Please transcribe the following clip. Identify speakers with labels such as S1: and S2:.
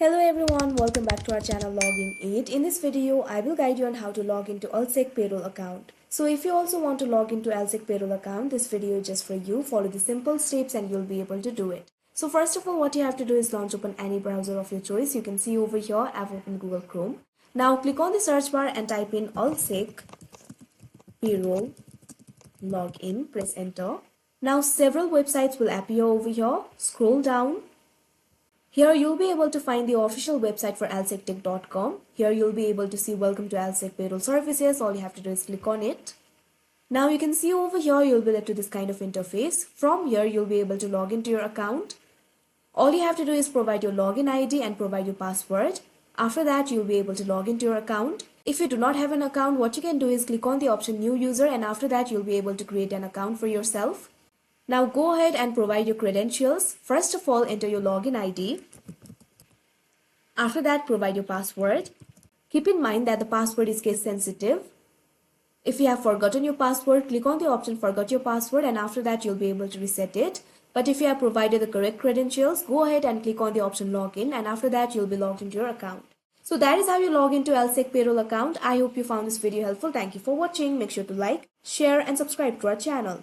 S1: Hello everyone, welcome back to our channel Login 8. In this video, I will guide you on how to log into Allsec Payroll account. So if you also want to log into Allsec Payroll account, this video is just for you. Follow the simple steps and you'll be able to do it. So first of all, what you have to do is launch open any browser of your choice. You can see over here, I've opened Google Chrome. Now click on the search bar and type in Allsec Payroll Login. Press enter. Now several websites will appear over here. Scroll down. Here you'll be able to find the official website for allsectech.com. Here you'll be able to see welcome to Allsec Payroll Services. All you have to do is click on it. Now you can see over here you'll be led to this kind of interface. From here you'll be able to log into your account. All you have to do is provide your login ID and provide your password. After that you'll be able to log into your account. If you do not have an account, what you can do is click on the option new user, and after that you'll be able to create an account for yourself. Now go ahead and provide your credentials. First of all, enter your login ID. After that, provide your password. Keep in mind that the password is case sensitive. If you have forgotten your password, click on the option forgot your password, and after that you'll be able to reset it. But if you have provided the correct credentials, go ahead and click on the option login, and after that you'll be logged into your account. So that is how you log into Allsec Payroll account. I hope you found this video helpful. Thank you for watching. Make sure to like, share and subscribe to our channel.